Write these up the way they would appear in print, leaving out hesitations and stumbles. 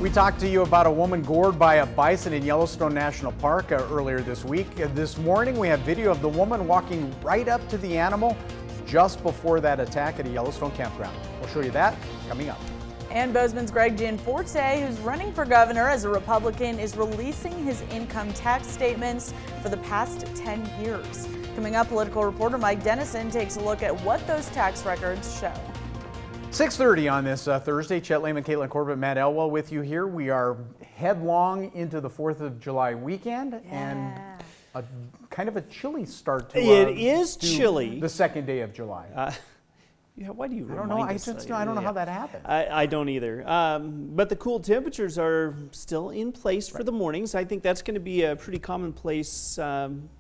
We talked to you about a woman gored by a bison in Yellowstone National Park earlier this week. This morning we have video of the woman walking right up to the animal just before that attack at a Yellowstone campground. We'll show you that coming up. And Bozeman's Greg Gianforte, who's running for governor as a Republican, is releasing his income tax statements for the past 10 years. Coming up, political reporter Mike Dennison takes a look at what those tax records show. 6:30 on this Thursday. Chet Lehman, Caitlin Corbett, Matt Elwell with you here. We are headlong into the 4th of July weekend and a kind of a chilly start to it is chilly. The second day of July. Yeah, why do you I don't know. I don't know how that happened. I don't either. But the cool temperatures are still in place for the mornings. I think that's going to be a pretty commonplace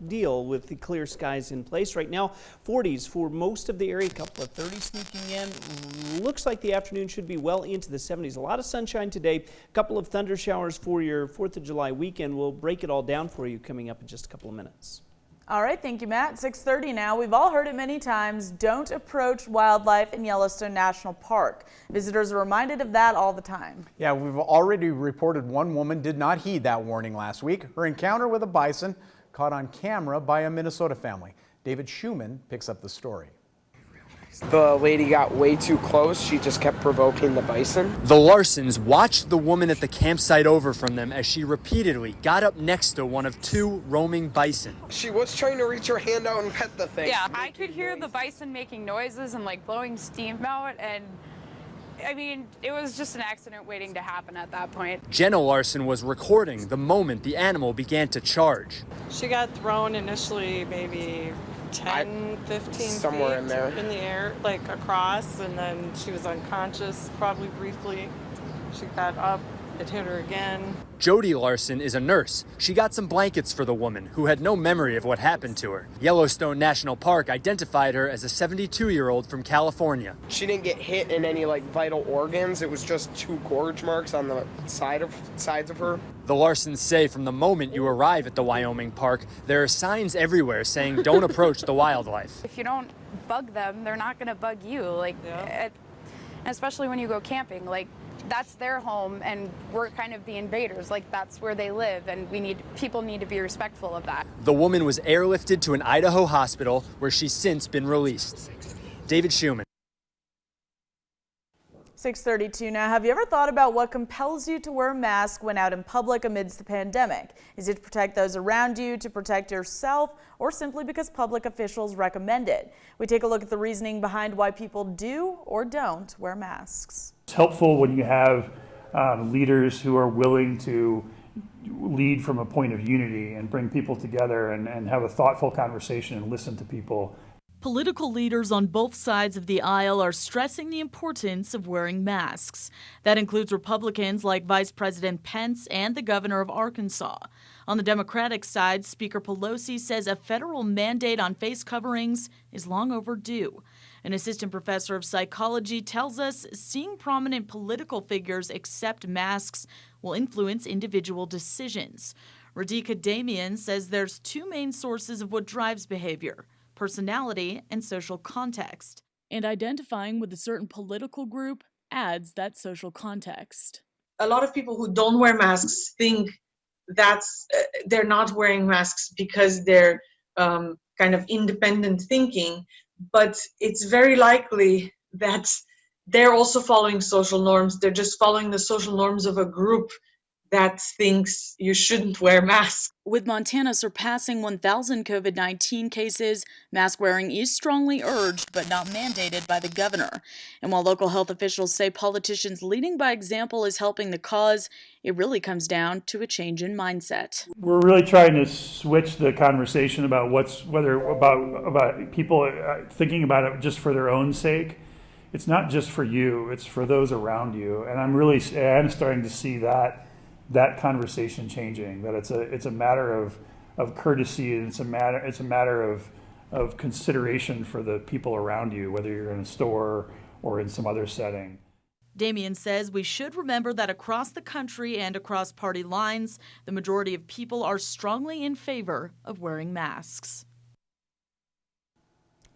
deal with the clear skies in place. Right now, 40s for most of the area, a couple of 30s sneaking in. Looks like the afternoon should be well into the 70s. A lot of sunshine today. A couple of thunder showers for your 4th of July weekend. We'll break it all down for you coming up in just a couple of minutes. All right, thank you, Matt. 6:30 now. We've all heard it many times. Don't approach wildlife in Yellowstone National Park. Visitors are reminded of that all the time. Yeah, we've already reported one woman did not heed that warning last week. Her encounter with a bison caught on camera by a Minnesota family. David Schumann picks up the story. The lady got way too close. She just kept provoking the bison. The Larsons watched the woman at the campsite over from them as she repeatedly got up next to one of two roaming bison. She was trying to reach her hand out and pet the thing. Yeah, I could hear the bison making noises and like blowing steam out, and I mean, it was just an accident waiting to happen at that point. Jenna Larson was recording the moment the animal began to charge. She got thrown initially maybe 10, 15 somewhere feet in there. In the air, like across, and then she was unconscious probably briefly. She got up, it hit her again. Jody Larson is a nurse. She got some blankets for the woman who had no memory of what happened to her. Yellowstone National Park identified her as a 72-year-old from California. She didn't get hit in any like vital organs. It was just 2 gorge marks on the sides of her. The Larsons say from the moment you arrive at the Wyoming park, there are signs everywhere saying don't approach the wildlife. If you don't bug them, they're not going to bug you. Like, especially when you go camping, like that's their home and we're kind of the invaders. Like that's where they live, and people need to be respectful of that. The woman was airlifted to an Idaho hospital where she's since been released. David Schumann. 6:32 now. Have you ever thought about what compels you to wear a mask when out in public amidst the pandemic? Is it to protect those around you, to protect yourself, or simply because public officials recommend it? We take a look at the reasoning behind why people do or don't wear masks. It's helpful when you have leaders who are willing to lead from a point of unity and bring people together and have a thoughtful conversation and listen to people. Political leaders on both sides of the aisle are stressing the importance of wearing masks. That includes Republicans like Vice President Pence and the governor of Arkansas. On the Democratic side, Speaker Pelosi says a federal mandate on face coverings is long overdue. An assistant professor of psychology tells us seeing prominent political figures accept masks will influence individual decisions. Radhika Damian says there's 2 main sources of what drives behavior: personality and social context. And identifying with a certain political group adds that social context. A lot of people who don't wear masks think that's they're not wearing masks because they're kind of independent thinking, but it's very likely that they're also following social norms. They're just following the social norms of a group that thinks you shouldn't wear masks. With Montana surpassing 1,000 COVID-19 cases, mask wearing is strongly urged but not mandated by the governor. And while local health officials say politicians leading by example is helping the cause, it really comes down to a change in mindset. We're really trying to switch the conversation about about people thinking about it just for their own sake. It's not just for you, it's for those around you. And I'm starting to see that conversation changing, that it's a matter of courtesy, and it's a matter of consideration for the people around you, whether you're in a store or in some other setting. Damian says we should remember that across the country and across party lines, the majority of people are strongly in favor of wearing masks.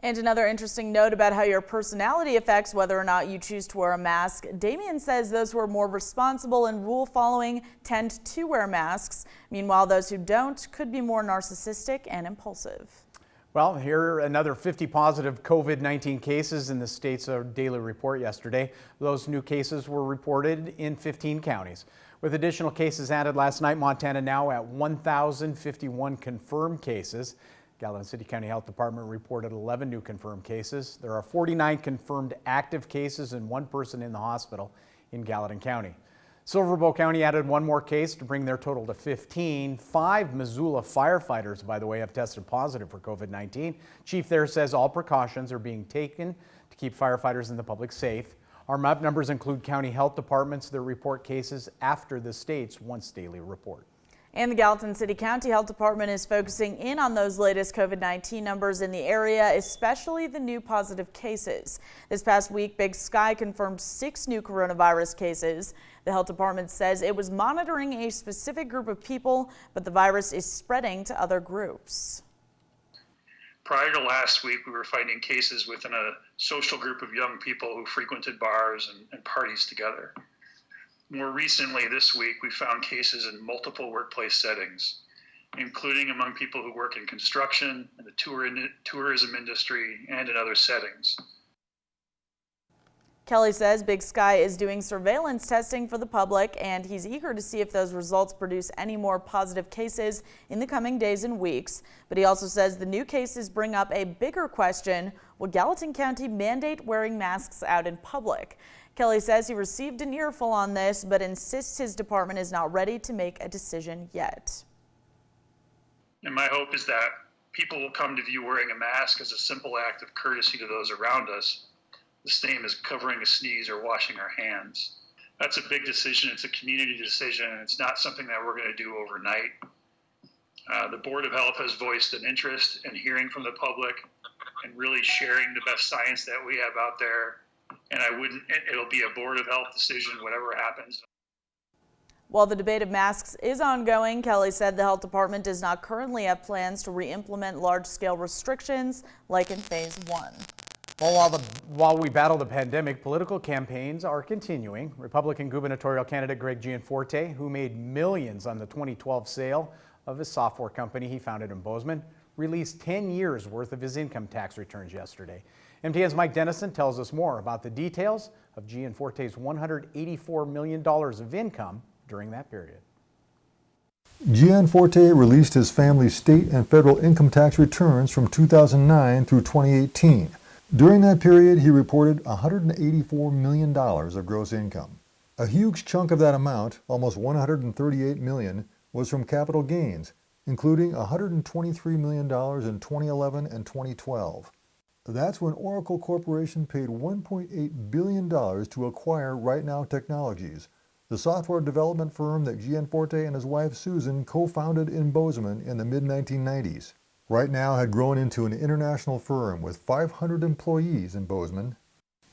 And another interesting note about how your personality affects whether or not you choose to wear a mask. Damien says those who are more responsible and rule following tend to wear masks. Meanwhile, those who don't could be more narcissistic and impulsive. Well, here are another 50 positive COVID-19 cases in the state's daily report yesterday. Those new cases were reported in 15 counties. With additional cases added last night, Montana now at 1,051 confirmed cases. Gallatin City County Health Department reported 11 new confirmed cases. There are 49 confirmed active cases and 1 person in the hospital in Gallatin County. Silver Bow County added 1 more case to bring their total to 15. 5 Missoula firefighters, by the way, have tested positive for COVID-19. Chief there says all precautions are being taken to keep firefighters and the public safe. Our map numbers include county health departments that report cases after the state's once daily report. And the Gallatin City County Health Department is focusing in on those latest COVID-19 numbers in the area, especially the new positive cases. This past week, Big Sky confirmed 6 new coronavirus cases. The health department says it was monitoring a specific group of people, but the virus is spreading to other groups. Prior to last week, we were finding cases within a social group of young people who frequented bars and parties together. More recently this week, we found cases in multiple workplace settings, including among people who work in construction, in the tourism industry, and in other settings. Kelly says Big Sky is doing surveillance testing for the public, and he's eager to see if those results produce any more positive cases in the coming days and weeks. But he also says the new cases bring up a bigger question: will Gallatin County mandate wearing masks out in public? Kelly says he received an earful on this, but insists his department is not ready to make a decision yet. And my hope is that people will come to view wearing a mask as a simple act of courtesy to those around us, the same as covering a sneeze or washing our hands. That's a big decision. It's a community decision, and it's not something that we're going to do overnight. The Board of Health has voiced an interest in hearing from the public and really sharing the best science that we have out there. And it'll be a Board of Health decision, whatever happens. While the debate of masks is ongoing, Kelly said the health department does not currently have plans to re-implement large-scale restrictions like in phase 1. Well, while we battle the pandemic, political campaigns are continuing. Republican gubernatorial candidate Greg Gianforte, who made millions on the 2012 sale of his software company he founded in Bozeman, released 10 years worth of his income tax returns yesterday. MTN's Mike Dennison tells us more about the details of Gianforte's $184 million of income during that period. Gianforte released his family's state and federal income tax returns from 2009 through 2018. During that period, he reported $184 million of gross income. A huge chunk of that amount, almost $138 million, was from capital gains, including $123 million in 2011 and 2012. That's when Oracle Corporation paid $1.8 billion to acquire Right Now Technologies, the software development firm that Gianforte and his wife Susan co-founded in Bozeman in the mid-1990s. Right Now had grown into an international firm with 500 employees in Bozeman.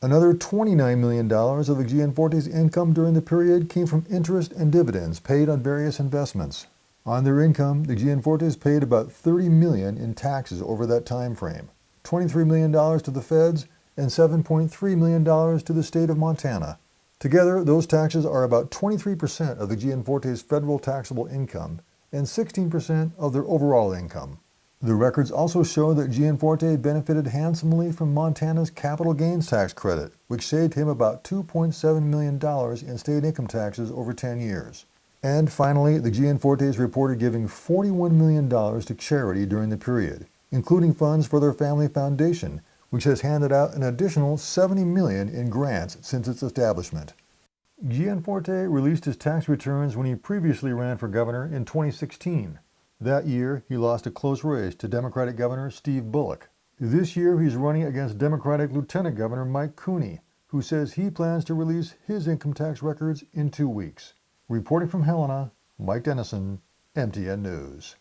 Another $29 million of the Gianforte's income during the period came from interest and dividends paid on various investments. On their income, the Gianfortes paid about $30 million in taxes over that time frame. $23 million to the feds and $7.3 million to the state of Montana. Together, those taxes are about 23% of the Gianfortes' federal taxable income and 16% of their overall income. The records also show that Gianforte benefited handsomely from Montana's capital gains tax credit, which saved him about $2.7 million in state income taxes over 10 years. And finally, the Gianfortes reported giving $41 million to charity during the period, including funds for their family foundation, which has handed out an additional $70 million in grants since its establishment. Gianforte released his tax returns when he previously ran for governor in 2016. That year, he lost a close race to Democratic Governor Steve Bullock. This year, he's running against Democratic Lieutenant Governor Mike Cooney, who says he plans to release his income tax records in 2 weeks. Reporting from Helena, Mike Dennison, MTN News.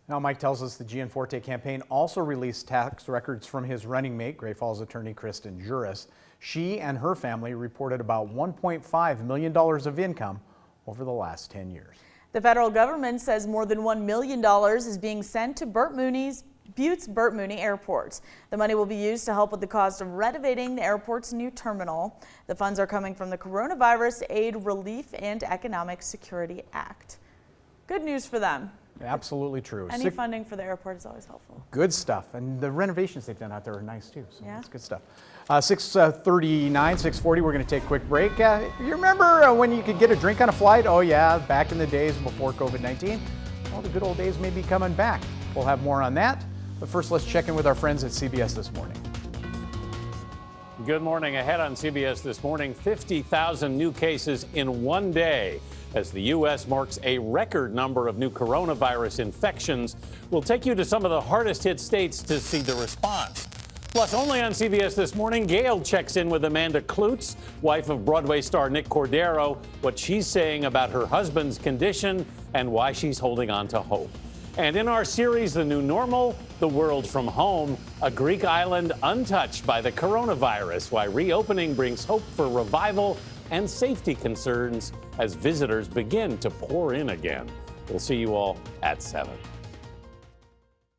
Now, Mike tells us the Gianforte campaign also released tax records from his running mate, Great Falls attorney Kristen Juris. She and her family reported about $1.5 million of income over the last 10 years. The federal government says more than $1 million is being sent to Burt Mooney's Butte's Burt Mooney Airport. The money will be used to help with the cost of renovating the airport's new terminal. The funds are coming from the Coronavirus Aid, Relief, and Economic Security Act. Good news for them. Absolutely true. Any funding for the airport is always helpful. Good stuff. And the renovations they've done out there are nice too. So Yeah. that's good stuff. 6:39, 6:40, we're going to take a quick break. You remember when you could get a drink on a flight? Oh yeah, back in the days before COVID-19. Well, the good old days may be coming back. We'll have more on that. But first, let's check in with our friends at CBS This Morning. Good morning. Ahead on CBS This Morning, 50,000 new cases in one day as the U.S. marks a record number of new coronavirus infections. We'll take you to some of the hardest hit states to see the response. Plus, only on CBS This Morning, Gail checks in with Amanda Klutz, wife of Broadway star Nick Cordero, what she's saying about her husband's condition and why she's holding on to hope. And in our series, The New Normal, The World from Home, a Greek island untouched by the coronavirus, why reopening brings hope for revival and safety concerns as visitors begin to pour in again. We'll see you all at 7.